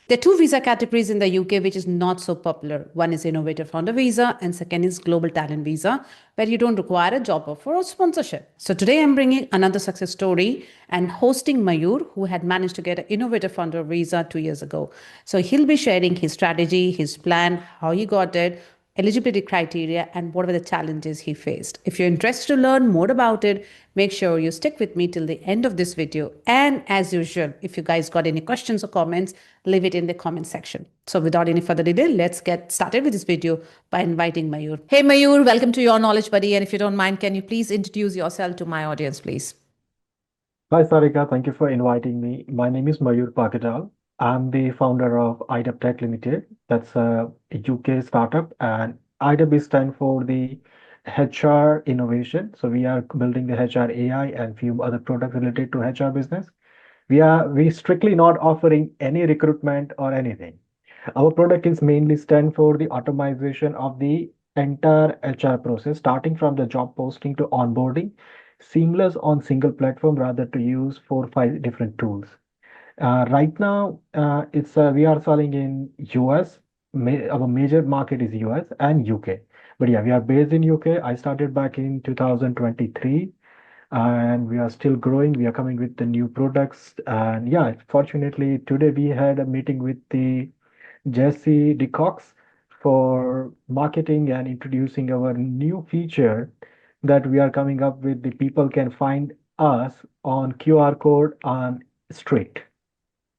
There are two visa categories in the UK which is not so popular. One is Innovator Founder Visa and second is Global Talent Visa, where you don't require a job offer or sponsorship. So today I'm bringing another success story and hosting Mayur, who had managed to get an Innovator Founder Visa 2 years ago. So he'll be sharing his strategy, his plan, how he got it, eligibility criteria, and what were the challenges he faced. If you're interested to learn more about it, make sure you stick with me till the end of this video. And as usual, if you guys got any questions or comments, leave it in the comment section. So without any further delay, let's get started with this video by inviting Mayur. Hey Mayur, welcome to Your Knowledge Buddy. And if you don't mind, can you please introduce yourself to my audience, please? Hi Sarika, thank you for inviting me. My name is Mayur Pakadal. I'm the founder of IDUB Tech Limited. That's a UK startup, and IDUB stands for the HR innovation. So we are building the HR AI and few other products related to HR business. We strictly not offering any recruitment or anything. Our product is mainly stand for the automation of the entire HR process, starting from the job posting to onboarding, seamless on single platform rather to use 4 5 different tools. Right now, it's we are selling in US. Our major market is US and UK. But yeah, we are based in UK. I started back in 2023 and we are still growing. We are coming with the new products. And yeah, fortunately, today we had a meeting with the Jesse DeCox for marketing and introducing our new feature that we are coming up with. The people can find us on QR code on street.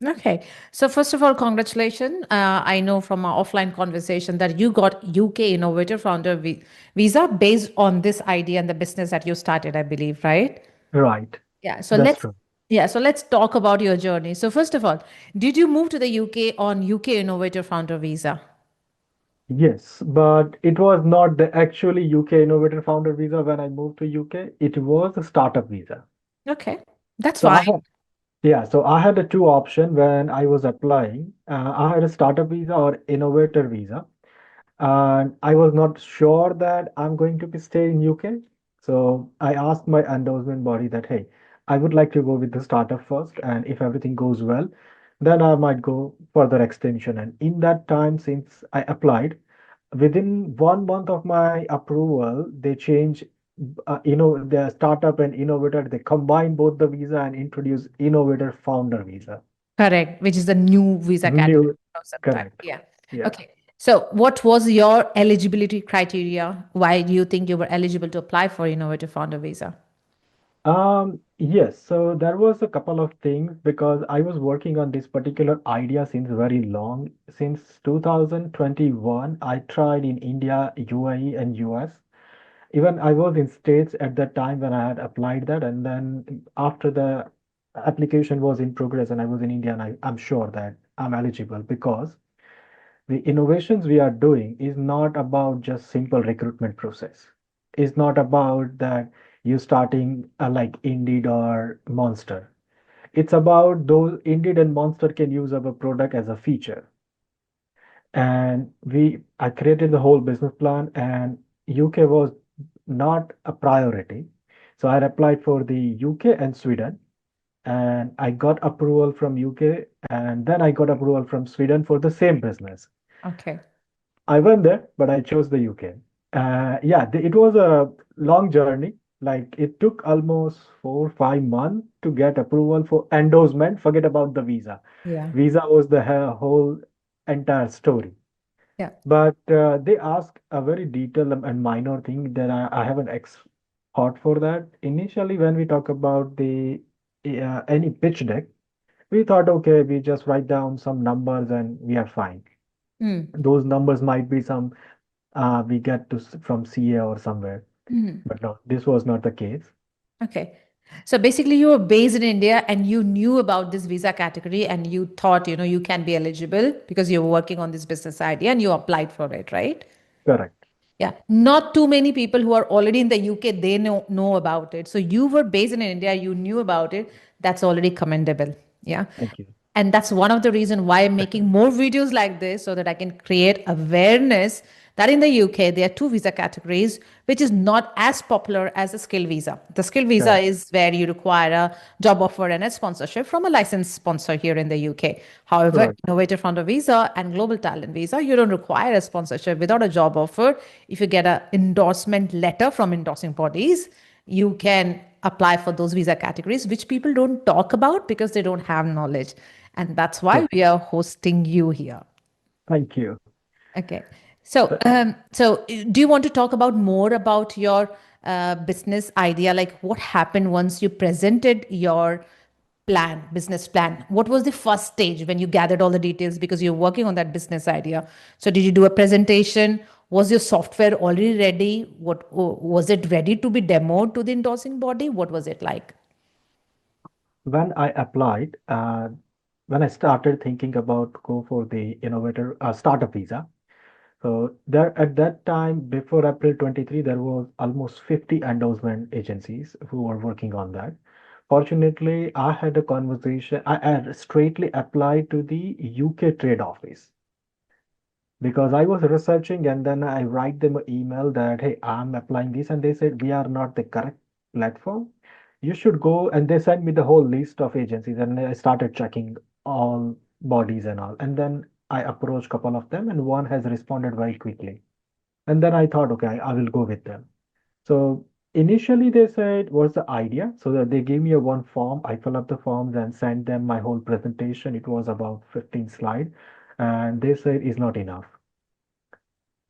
Okay. So first of all, congratulations. I know from our offline conversation that you got UK Innovator Founder Visa based on this idea and the business that you started, I believe, right? Right. Yeah. So That's let's true. yeah, so let's talk about your journey. So first of all, did you move to the UK on UK Innovator Founder Visa? Yes, but it was not the actually UK Innovator Founder Visa when I moved to UK. It was a startup visa. Okay. That's So fine. I had Yeah, so I had a two option when I was applying. I had a startup visa or innovator visa, and I was not sure that I'm going to be staying in UK. So I asked my endorsement body that, hey, I would like to go with the startup first, and if everything goes well, then I might go further extension. And in that time, since I applied, within 1 month of my approval, they change, the startup and innovator, they combine both the visa and introduce innovator founder visa. Correct, which is the new visa category New, of some type. correct. Yeah. Yeah. Okay. So what was your eligibility criteria? Why do you think you were eligible to apply for Innovative Founder Visa? Yes, so there was a couple of things because I was working on this particular idea since very long. Since 2021, I tried in India, UAE, and US. Even I was in States at that time when I had applied that, and then after the application was in progress and I was in India, and I'm sure that I'm eligible because the innovations we are doing is not about just simple recruitment process. It's not about that you starting like Indeed or Monster. It's about those Indeed and Monster can use our product as a feature. And I created the whole business plan, and UK was not a priority. So I applied for the UK and Sweden, and I got approval from UK, and then I got approval from Sweden for the same business. Okay. I went there, but I chose the UK. Yeah, it was a long journey. Like it took almost 4 5 months to get approval for endorsement. Forget about the visa. Yeah. Visa was the whole entire story. Yeah. But they ask a very detailed and minor thing that I haven't thought for that. Initially, when we talk about the any pitch deck, we thought, okay, we just write down some numbers and we are fine. Mm. Those numbers might be some we get from CA or somewhere. Mhm. But no, this was not the case. Okay. So basically, you were based in India and you knew about this visa category and you thought, you can be eligible because you were working on this business idea and you applied for it, right? Correct. Yeah. Not too many people who are already in the UK, they know about it. So you were based in India, you knew about it. That's already commendable. Yeah. Thank you. And that's one of the reason why I'm making more videos like this so that I can create awareness that in the UK, there are two visa categories, which is not as popular as the skill visa. The skill visa Correct. is where you require a job offer and a sponsorship from a licensed sponsor here in the UK. However, Correct. Innovator Founder Visa and Global Talent Visa, you don't require a sponsorship without a job offer. If you get an endorsement letter from endorsing bodies, you can apply for those visa categories, which people don't talk about because they don't have knowledge. And that's why Correct. we are hosting you here. Thank you. Okay. So, do you want to talk about more about your business idea? Like what happened once you presented your plan, business plan? What was the first stage when you gathered all the details because you're working on that business idea? So, did you do a presentation? Was your software already ready? What was it ready to be demoed to the endorsing body? What was it like? When I applied, when I started thinking about go for the innovator startup visa, so there at that time before April 23, there was almost 50 endorsement agencies who were working on that. Fortunately, I had a conversation. I had straightly applied to the UK trade office because I was researching and then I write them an email that, hey, I'm applying this. And they said, we are not the correct platform. You should go. And they sent me the whole list of agencies and I started checking all bodies and all. And then I approached a couple of them and one has responded very quickly. And then I thought, okay, I will go with them. So initially they said, what's the idea? So that they gave me a one form. I fill up the forms and sent them my whole presentation. It was about 15 slides. And they said it's not enough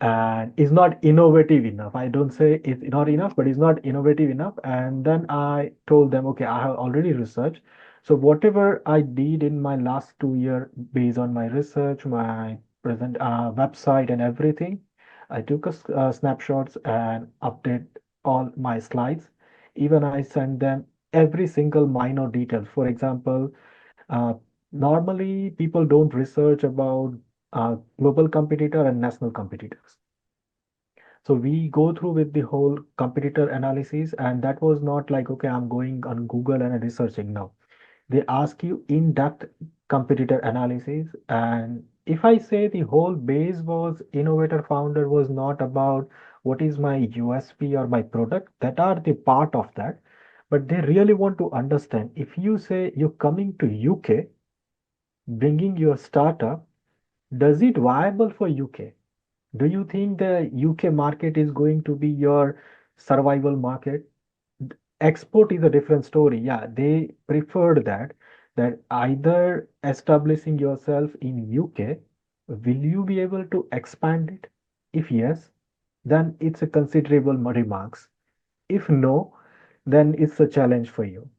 and is not innovative enough. I don't say it's not enough, but it's not innovative enough. And then I told them, okay, I have already researched. So whatever I did in my last 2 year based on my research, my present website and everything, I took snapshots and update all my slides. Even I sent them every single minor detail. For example, uh, normally people don't research about global competitor and national competitors. So we go through with the whole competitor analysis, and that was not like, okay, I'm going on Google and researching. No, they ask you in-depth competitor analysis. And if I say the whole base was innovator founder was not about what is my USP or my product, that are the part of that. But they really want to understand if you say you're coming to UK, bringing your startup, does it viable for UK? Do you think the UK market is going to be your survival market? Export is a different story. Yeah, they preferred that either establishing yourself in UK, will you be able to expand it? If yes, then it's a considerable remarks. If no, then it's a challenge for you.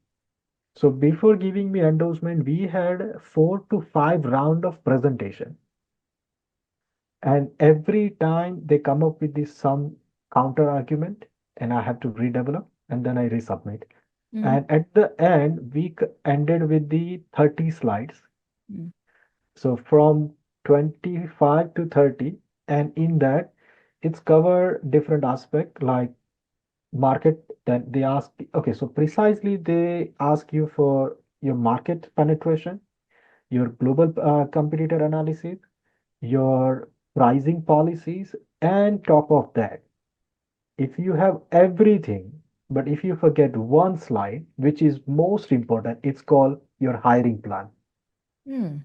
So before giving me endorsement, we had 4 to 5 round of presentation. And every time they come up with this some counter argument, and I have to redevelop and then I resubmit. Mm, And at the end, we ended with the 30 slides. mm, So from 25 to 30, and in that, it's cover different aspect like market. Then they ask, okay, so precisely they ask you for your market penetration, your global competitor analysis, your pricing policies, and top of that, if you have everything, but if you forget one slide, which is most important, it's called your hiring plan. mm,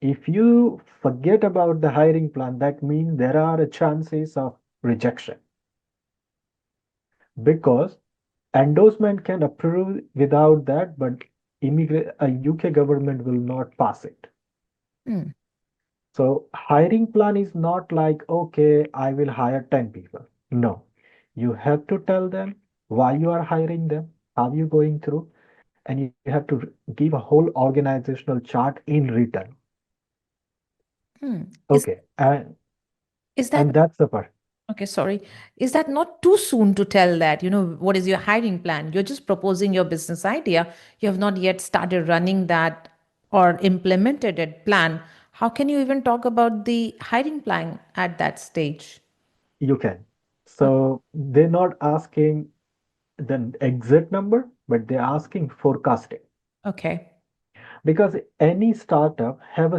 If you forget about the hiring plan, that means there are chances of rejection because endorsement can approve without that, but a UK government will not pass it. mm, So hiring plan is not like, okay, I will hire 10 people. No, you have to tell them why you are hiring them, how you going through, and you have to give a whole organizational chart in written. mm. Okay, Is and that that's the part. okay? Sorry, is that not too soon to tell that? What is your hiring plan? You're just proposing your business idea. You have not yet started running that or implemented it plan. How can you even talk about the hiring plan at that stage? You can. O- So they're not asking the exact number, but they're asking forecasting. Okay. Because any startup have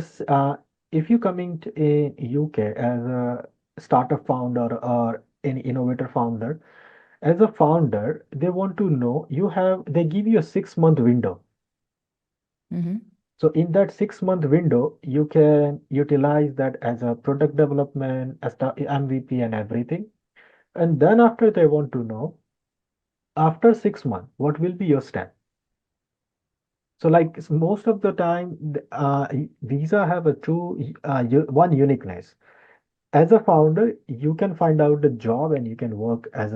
if you coming to in UK as a startup founder or any innovator founder, as a founder, they want to know they give you a 6 month window. Mm-hmm. So in that 6 month window, you can utilize that as a product development, as the MVP and everything. And then after they want to know, after 6 months, what will be your step? So like most of the time, Visa have a one uniqueness. As a founder, you can find out a job and you can work as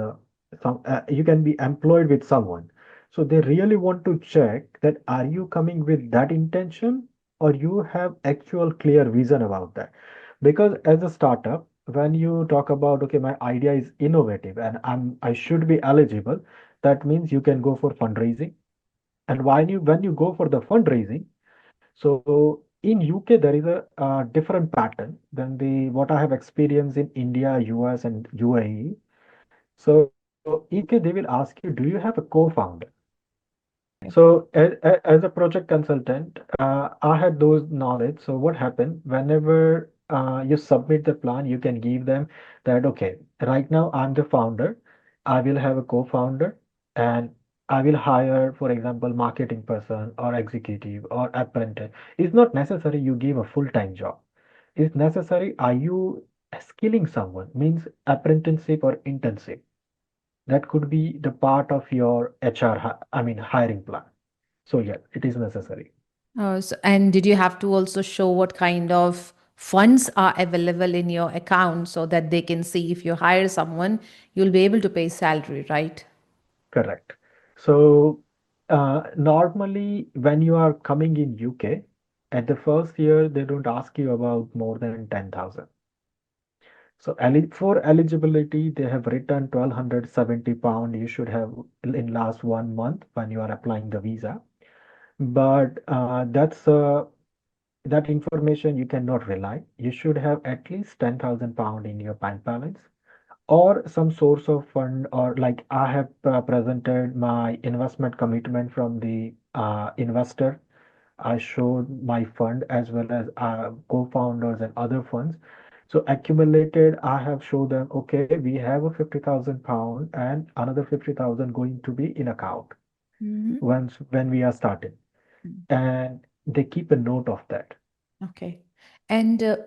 you can be employed with someone. So they really want to check that are you coming with that intention or you have actual clear vision about that. Because as a startup, when you talk about, okay, my idea is innovative and I should be eligible, that means you can go for fundraising. And when you go for the fundraising, so in UK, there is a different pattern than the what I have experienced in India, US, and UAE. So in UK, they will ask you, do you have a co-founder? So as a project consultant, I had those knowledge. So what happened whenever you submit the plan, you can give them that, okay, right now I'm the founder. I will have a co-founder and I will hire, for example, marketing person or executive or apprentice. It's not necessary you give a full-time job. It's necessary, are you skilling someone? Means apprenticeship or internship. That could be the part of your I mean hiring plan. So yeah, it is necessary. And did you have to also show what kind of funds are available in your account so that they can see if you hire someone, you'll be able to pay salary, right? Correct. So normally when you are coming in UK, at the first year they don't ask you about more than 10,000. So for eligibility, they have written 1,270 pound you should have in last 1 month when you are applying the visa. But that information you cannot rely. You should have at least 10,000 pound in your bank balance or some source of fund, or like I have presented my investment commitment from the investor. I showed my fund as well as co-founders and other funds. So accumulated, I have showed them, okay, we have a 50,000 pound and another 50,000 going to be in account Mm-hmm. once when we are starting. And they keep a note of that. Okay. And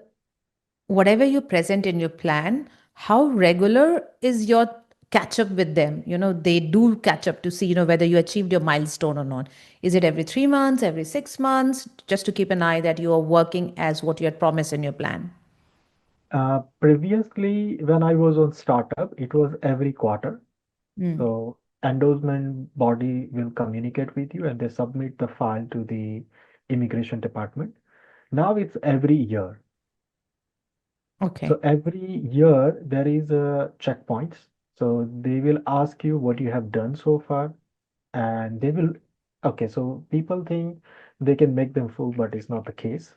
whatever you present in your plan, how regular is your catch up with them? They do catch up to see, whether you achieved your milestone or not. Is it every 3 months, every 6 months, just to keep an eye that you are working as what you had promised in your plan? Previously, when I was on startup, it was every quarter. Mm. So endorsement body will communicate with you and they submit the file to the immigration department. Now it's every year. Okay. So every year there is a checkpoints. So they will ask you what you have done so far, and they will. Okay, so people think they can make them fool, but it's not the case.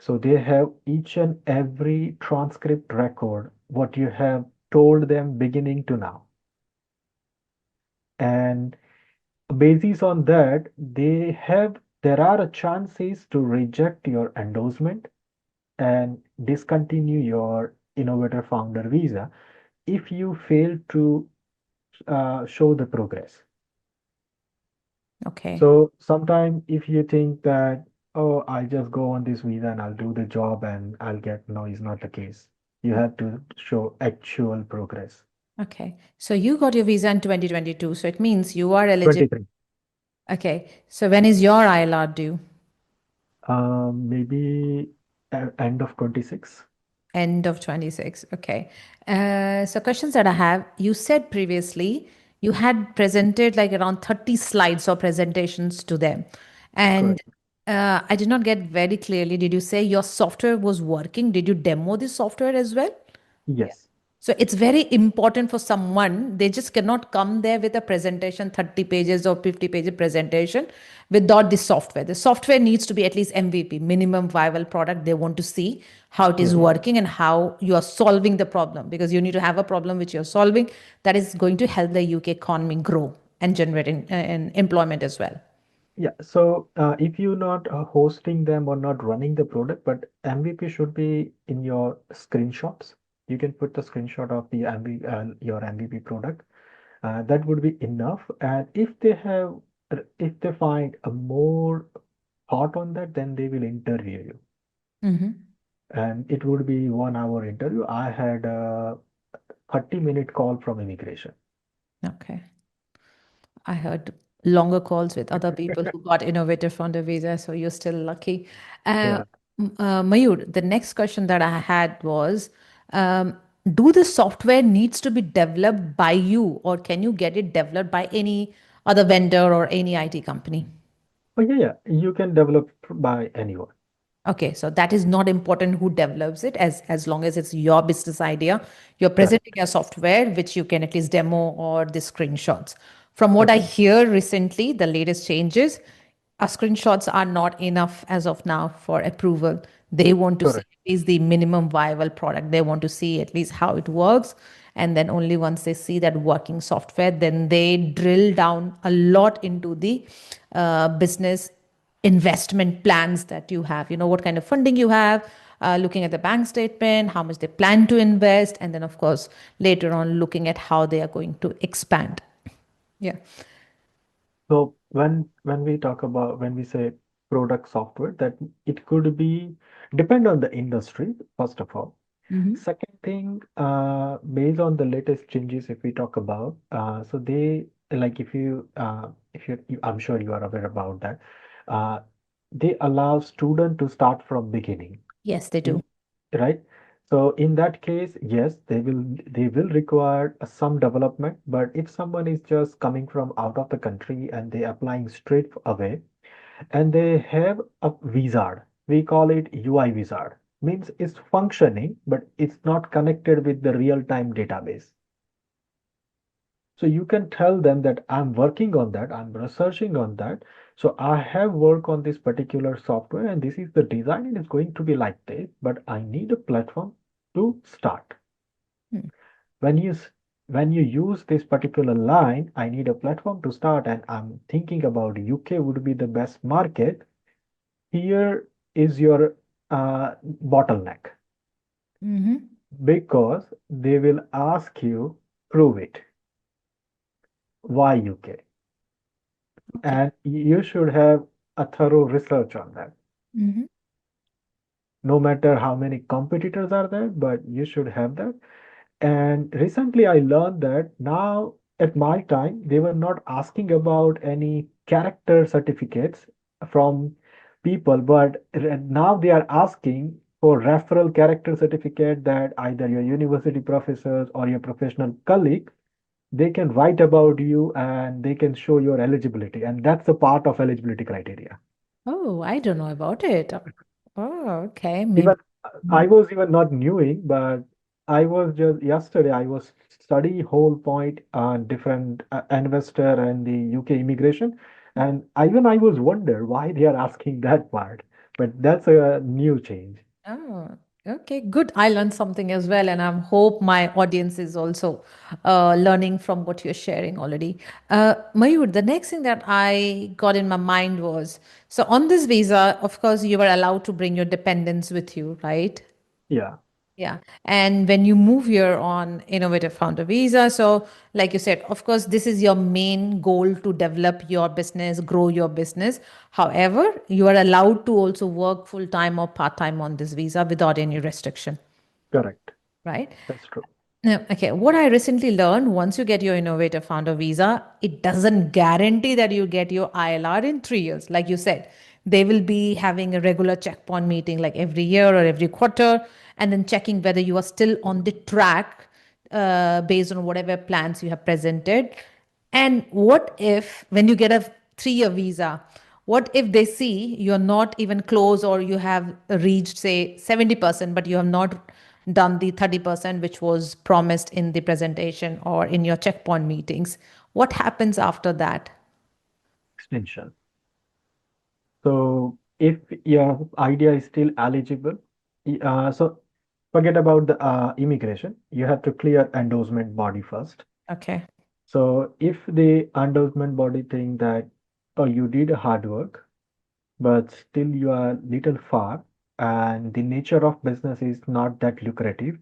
So they have each and every transcript record what you have told them beginning to now, and basis on that, there are chances to reject your endorsement and discontinue your innovator founder visa if you fail to show the progress. Okay. So sometime if you think that, oh, I'll just go on this visa and I'll do the job and I'll get, no, it's not the case. You have to show actual progress. Okay. So you got your visa in 2022. So it means you are eligible. 23. Okay. So when is your ILR due? Maybe end of 26. End of 26. Okay. So questions that I have, you said previously you had presented like around 30 slides or presentations to them. And Correct. I did not get very clearly. Did you say your software was working? Did you demo the software as well? Yes. So it's very important for someone. They just cannot come there with a presentation, 30 pages or 50-page presentation without the software. The software needs to be at least MVP, minimum viable product. They want to see how it is Yes. working and how you are solving the problem, because you need to have a problem which you're solving that is going to help the UK economy grow and generate employment as well. Yeah. So if you're not hosting them or not running the product, but MVP should be in your screenshots. You can put the screenshot of the your MVP product. That would be enough. And if they find a more thought on that, then they will interview you. Hmm. And it would be 1 hour interview. I had a 30-minute call from immigration. Okay. I heard longer calls with other people who got Innovator Founder Visa, so you're still lucky. Uh, Yeah. Mayur, the next question that I had was, um, do the software needs to be developed by you, or can you get it developed by any other vendor or any IT company? Oh, yeah, yeah. You can develop by anyone. Okay, so that is not important who develops it, as long as it's your business idea. You're presenting Correct. a software which you can at least demo or the screenshots. From what I Correct. hear recently, the latest changes, screenshots are not enough as of now for approval. They want to see Correct. at least the minimum viable product. They want to see at least how it works. And then only once they see that working software, then they drill down a lot into the business investment plans that you have, what kind of funding you have, looking at the bank statement, how much they plan to invest, and then of course later on looking at how they are going to expand. Yeah. So when we say product software, that it could be depend on the industry, first of all. Hmm. Second thing, based on the latest changes, if we talk about, so they like if you, I'm sure you are aware about that. Uh, they allow student to start from beginning. Yes, they do. In right? So in that case, yes, they will require some development. But if someone is just coming from out of the country and they applying straight away, and they have a wizard, we call it UI wizard, means it's functioning, but it's not connected with the real-time database. So you can tell them that I'm working on that, I'm researching on that. So I have worked on this particular software and this is the design and it's going to be like this, but I need a platform to start. Hmm. When when you use this particular line, I need a platform to start and I'm thinking about UK would be the best market. Here is your bottleneck Hmm. because they will ask you prove it. Why UK? Okay. And you should have a thorough research on that. Hmm. No matter how many competitors are there, but you should have that. And recently I learned that now at my time, they were not asking about any character certificates from people, but now they are asking for referral character certificate that either your university professors or your professional colleague, they can write about you and they can show your eligibility. And that's a part of eligibility criteria. Oh, I don't know about it. Oh, okay. Even Maybe. I was even not knowing, but I was just yesterday I was study whole point on different investor and the UK immigration, and I was wonder why they are asking that part. But that's a new change. Oh, okay, good. I learned something as well, and I hope my audience is also learning from what you're sharing already. Mayur, the next thing that I got in my mind was, so on this visa, of course, you were allowed to bring your dependents with you, right? Yeah, Yeah. And when you move here on Innovative Founder Visa, so like you said, of course, this is your main goal to develop your business, grow your business. However, you are allowed to also work full time or part time on this visa without any restriction, correct. right? That's true. No, okay. What I recently learned, once you get your Innovator Founder Visa, it doesn't guarantee that you get your ILR in 3 years. Like you said, they will be having a regular checkpoint meeting like every year or every quarter, and then checking whether you are still on the track based on whatever plans you have presented. And what if, when you get a 3 year visa, what if they see you're not even close or you have reached, say, 70%, but you have not done the 30%, which was promised in the presentation or in your checkpoint meetings? What happens after that? Extension. So if your idea is still eligible, so forget about the immigration. You have to clear endorsement body first. Okay. So if the endorsement body think that, oh, you did hard work, but still you are little far, and the nature of business is not that lucrative,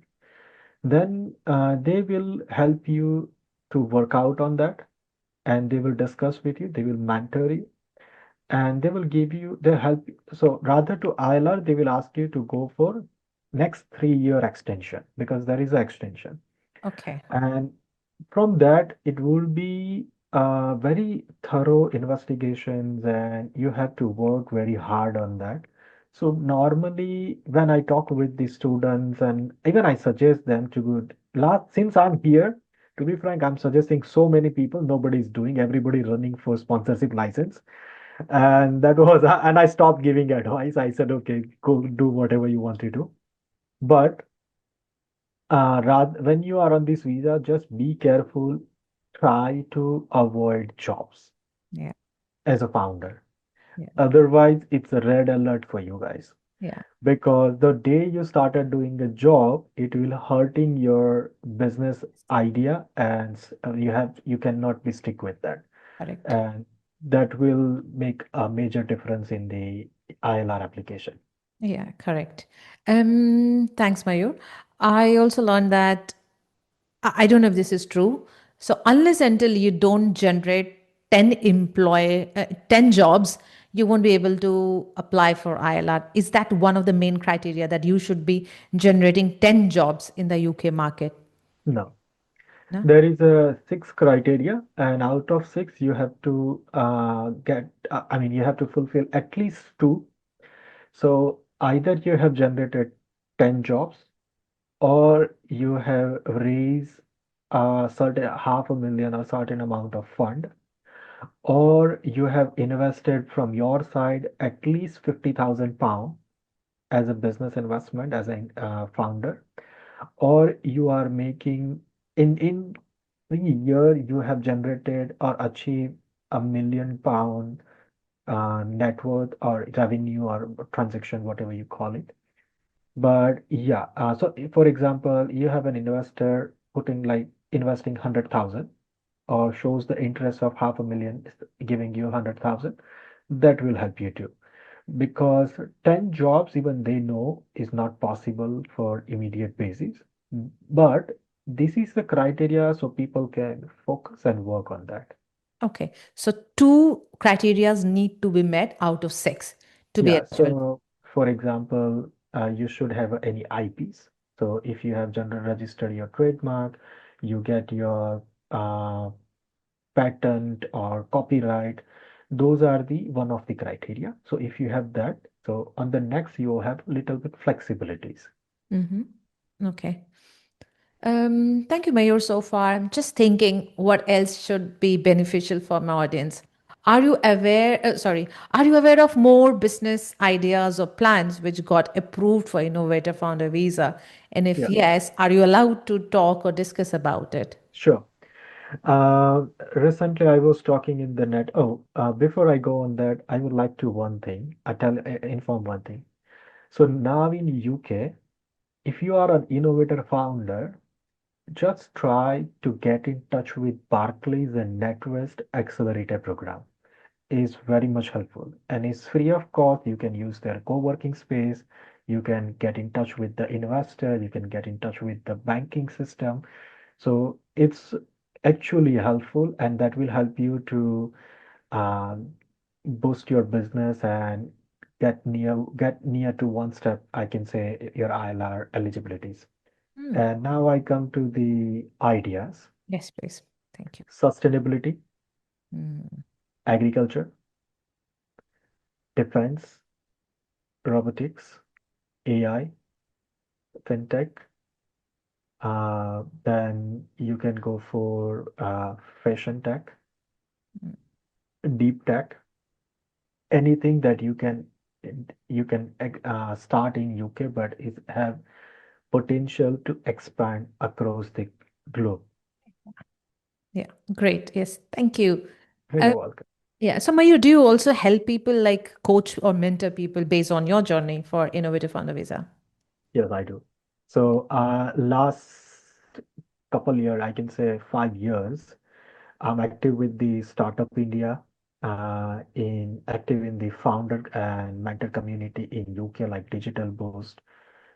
Then they will help you to work out on that, and they will discuss with you, they will mentor you, and they will give you, they help. So rather to ILR, they will ask you to go for next 3 year extension because there is an extension. Okay. And from that, it will be very thorough investigations, and you have to work very hard on that. So normally, when I talk with the students, and even I suggest them to go, last since I'm here, to be frank, I'm suggesting so many people, nobody's doing, everybody running for sponsorship license. And that was, and I stopped giving advice. I said, okay, go do whatever you want to do. But when you are on this visa, just be careful. Try to avoid jobs Yeah. as a founder. Yeah. Otherwise, it's a red alert for you guys. Yeah. Because the day you started doing a job, it will hurting your business idea, and you cannot be stick with that, Correct. and that will make a major difference in the ILR application. Yeah, correct. Thanks, Mayur. I also learned that I don't know if this is true. So unless until you don't generate 10 jobs, you won't be able to apply for ILR. Is that one of the main criteria that you should be generating 10 jobs in the UK market? No. No? There is a six criteria, and out of six, you have to you have to fulfill at least two. So either you have generated 10 jobs, or you have raised a certain half a million or certain amount of fund, or you have invested from your side at least 50,000 pound as a business investment as a founder, or you are making in the year you have generated or achieved £1 million net worth or revenue or transaction, whatever you call it. But yeah, so for example, you have an investor putting like investing 100,000 or shows the interest of half a million, giving you 100,000, that will help you too. Because 10 jobs, even they know, is not possible for immediate basis. But this is the criteria so people can focus and work on that. Okay. So two criterias need to be met out of six to be Yeah, eligible. so for example, you should have any IPs. So if you have general registered your trademark, you get your uh, patent or copyright. Those are the one of the criteria. So if you have that, so on the next you have little bit flexibilities. Mm-hmm. Okay. Thank you, Mayur, so far. I'm just thinking what else should be beneficial for my audience. Are you aware of more business ideas or plans which got approved for Innovator Founder Visa? And if Yeah, yes, are you allowed to talk or discuss about it? sure. Uh, Recently I was talking in the net. Oh, before I go on that, I would like to one thing. Inform one thing. So now in UK, if you are an innovator founder, just try to get in touch with Barclays and NetWest Accelerator program. Is very much helpful and is free of cost. You can use their co-working space. You can get in touch with the investor. You can get in touch with the banking system. So it's actually helpful, and that will help you to um, boost your business and get near to one step, I can say, your ILR eligibilities. Hmm. And now I come to the ideas: Yes, please. Thank you. sustainability, Hmm. agriculture, defense, robotics, AI, fintech. Then you can go for fashion tech, deep tech, anything that you can start in UK, but it have potential to expand across the globe. Yeah, great. Yes, thank you. Uh, You're welcome. yeah, so Mayur, do you also help people like coach or mentor people based on your journey for Innovative Founder Visa? Yes, I do. So last couple year, I can say 5 years, I'm active with the Startup India, in active in the founder and mentor community in UK like Digital Boost,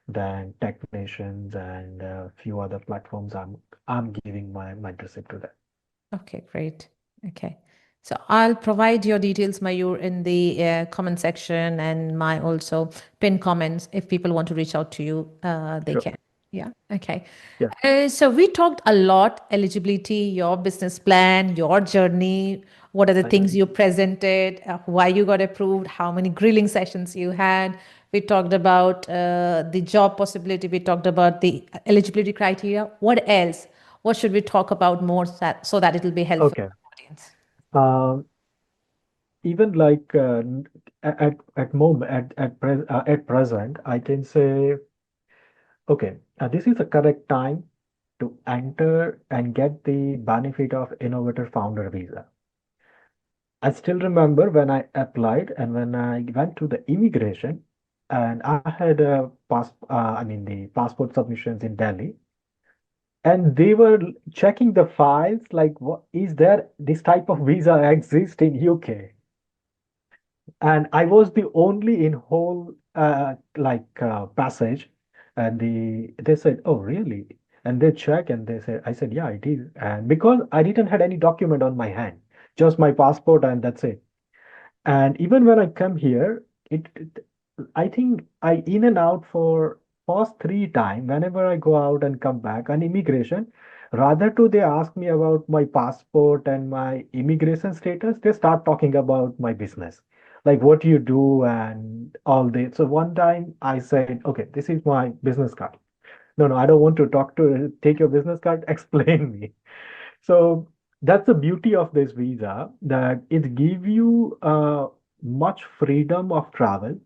than Tech Nations and a few other platforms. I'm giving my mentorship to them. Okay, great. Okay. So I'll provide your details, Mayur, in the comment section and my also pin comments. If people want to reach out to you, they Sure. can. Yeah. Okay. Yeah. So we talked a lot, eligibility, your business plan, your journey, what are the Thank things you. you presented, why you got approved, how many grilling sessions you had. We talked about the job possibility. We talked about the eligibility criteria. What else? What should we talk about more so that it will be helpful Okay. to the audience? Um, Even like at present, I can say, okay, this is the correct time to enter and get the benefit of Innovator Founder Visa. I still remember when I applied and when I went to the immigration, and I had the passport submissions in Delhi, and they were checking the files like, what is there this type of visa exist in UK? And I was the only in whole passage, and they said, "Oh, really?" And they check and they said, "I said, yeah, it is." And because I didn't had any document on my hand, just my passport, and that's it. And even when I come here, I think I in and out for first three time whenever I go out and come back on immigration. Rather to they ask me about my passport and my immigration status, they start talking about my business, like what you do and all this. So one time I said, okay, this is my business card. No, no, I don't want to take your business card. Explain me. So that's the beauty of this visa, that it give you much freedom of travel.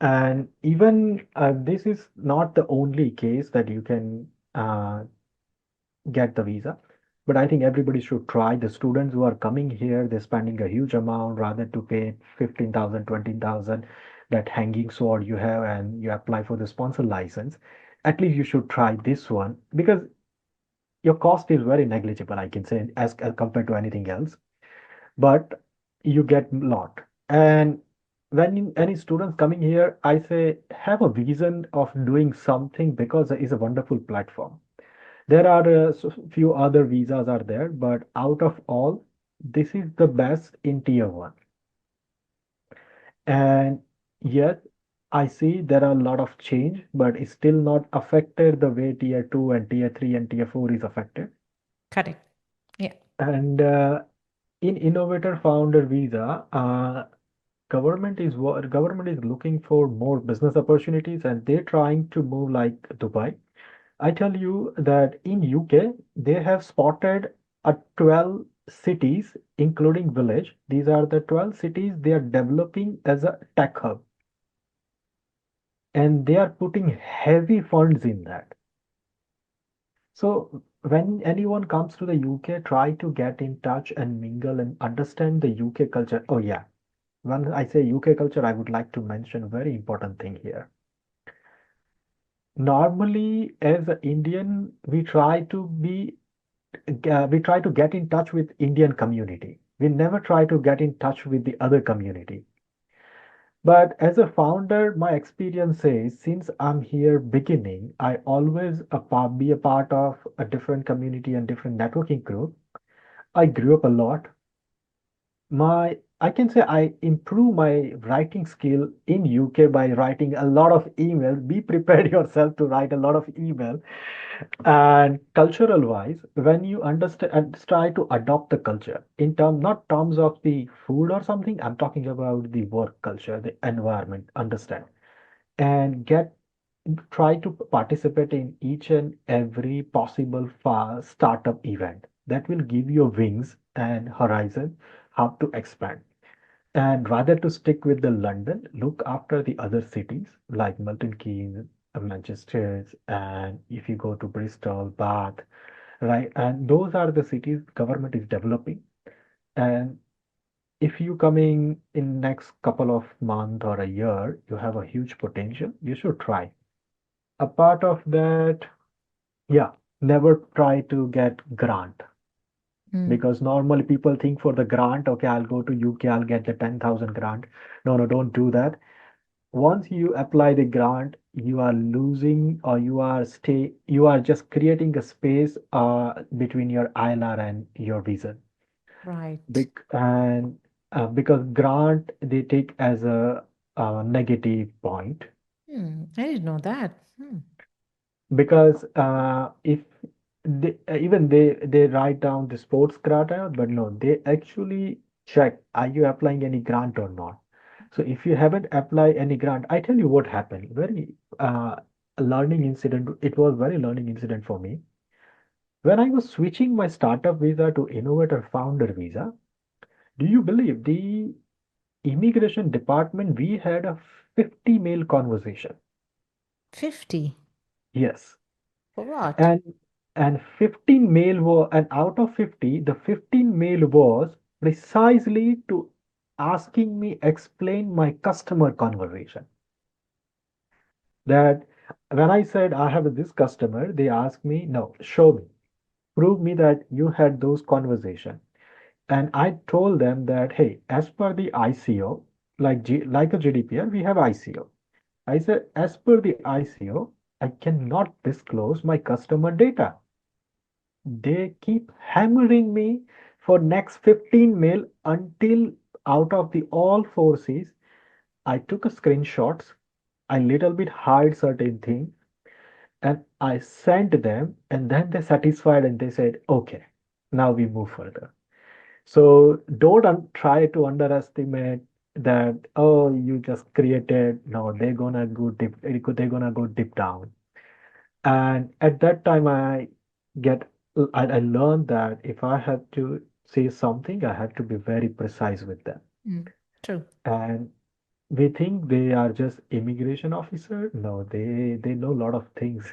And even this is not the only case that you can get the visa. But I think everybody should try. The students who are coming here, they're spending a huge amount rather to pay 15,000, 20,000, that hanging sword you have, and you apply for the sponsor license. At least you should try this one because your cost is very negligible, I can say, as compared to anything else. But you get a lot. And when any students coming here, I say have a vision of doing something because it is a wonderful platform. There are few other visas are there, but out of all, this is the best in tier one. And yet, I see there are a lot of change, but it's still not affected the way tier two and tier three and tier four is affected. Correct. Yeah. And in Innovator Founder Visa, government is looking for more business opportunities, and they're trying to move like Dubai. I tell you that in UK they have spotted a 12 cities, including village. These are the 12 cities they are developing as a tech hub, and they are putting heavy funds in that. So when anyone comes to the UK, try to get in touch and mingle and understand the UK culture. Oh yeah, when I say UK culture, I would like to mention a very important thing here. Normally, as an Indian, we try to get in touch with Indian community. We never try to get in touch with the other community. But as a founder, my experience says since I'm here beginning, I always be a part of a different community and different networking group. I grew up a lot. I can say I improve my writing skill in UK by writing a lot of email. Be prepared yourself to write a lot of email. And cultural wise, when you understand and try to adopt the culture in not terms of the food or something, I'm talking about the work culture, the environment, understand, and try to participate in each and every possible startup event that will give you wings and horizon how to expand. And rather to stick with the London, look after the other cities like Milton Keynes, Manchester, and if you go to Bristol, Bath, right? And those are the cities government is developing. And if you coming in next couple of months or a year, you have a huge potential. You should try. A part of that, yeah, never try to get grant Mm. because normally people think for the grant, okay, I'll go to UK, I'll get the 10,000 grant. No, no, don't do that. Once you apply the grant, you are losing or you are just creating a space between your ILR and your visa. Right. And because grant they take as a negative point, I didn't know that. because if even they write down the sports grant, but no, they actually check, are you applying any grant or not? So if you haven't applied any grant, I tell you what happened. Very learning incident. It was very learning incident for me. When I was switching my startup visa to Innovator Founder Visa, do you believe the immigration department, we had a 50 mail conversation? 50. Yes. For what? And 15 mail were, and out of 50, the 15 mail was precisely to asking me explain my customer conversation. That when I said I have this customer, they asked me, no, show me, prove me that you had those conversation. And I told them that, hey, as per the ICO, like a GDPR, we have ICO. I said, as per the ICO, I cannot disclose my customer data. They keep hammering me for next 15 mail until out of the all forces, I took a screenshots. I little bit hide certain things and I sent them, and then they satisfied and they said, okay, now we move further. So don't try to underestimate that, oh, you just created. No, they're gonna go deep down. And at that time, get I learned that if I had to say something, I had to be very precise with them. True. And we think they are just immigration officer. No, they know a lot of things.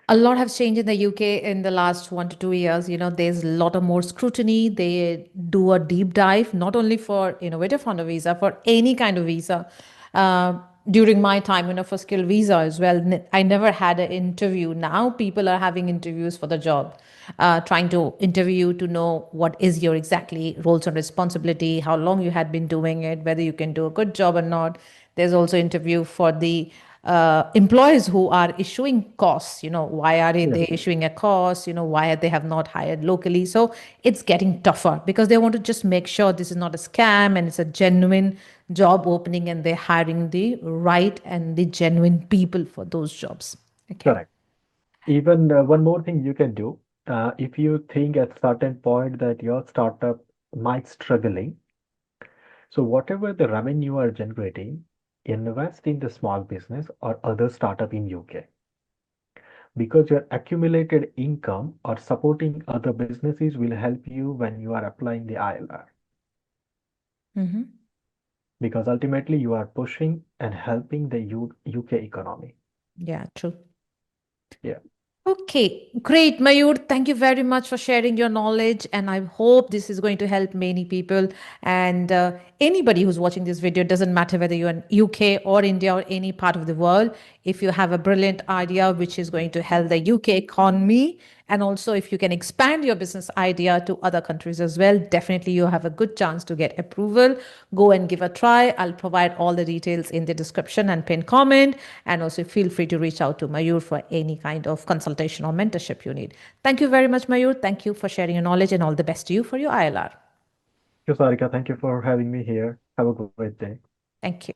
A lot has changed in the UK in the last 1 to 2 years. There's a lot of more scrutiny. They do a deep dive, not only for innovative founder visa, for any kind of visa. During my time, for skill visa as well, I never had an interview. Now people are having interviews for the job, trying to interview to know what is your exactly roles and responsibility, how long you had been doing it, whether you can do a good job or not. There's also interview for the employers who are issuing costs. Why are Yes, they issuing a cost? Why they have not hired locally? So it's getting tougher because they want to just make sure this is not a scam and it's a genuine job opening and they're hiring the right and the genuine people for those jobs. Okay. correct. Even one more thing you can do, if you think at certain point that your startup might struggling, so whatever the revenue you are generating, invest in the small business or other startup in UK, because your accumulated income or supporting other businesses will help you when you are applying the ILR, Mm-hmm. because ultimately you are pushing and helping the UK economy. Yeah, true. Yeah. Okay, great, Mayur. Thank you very much for sharing your knowledge. And I hope this is going to help many people. And anybody who's watching this video, doesn't matter whether you're in UK or India or any part of the world, if you have a brilliant idea which is going to help the UK economy, and also if you can expand your business idea to other countries as well, definitely you have a good chance to get approval. Go and give a try. I'll provide all the details in the description and pin comment. And also feel free to reach out to Mayur for any kind of consultation or mentorship you need. Thank you very much, Mayur. Thank you for sharing your knowledge and all the best to you for your ILR. Thank you, Sarika. Thank you for having me here. Have a great day. Thank you.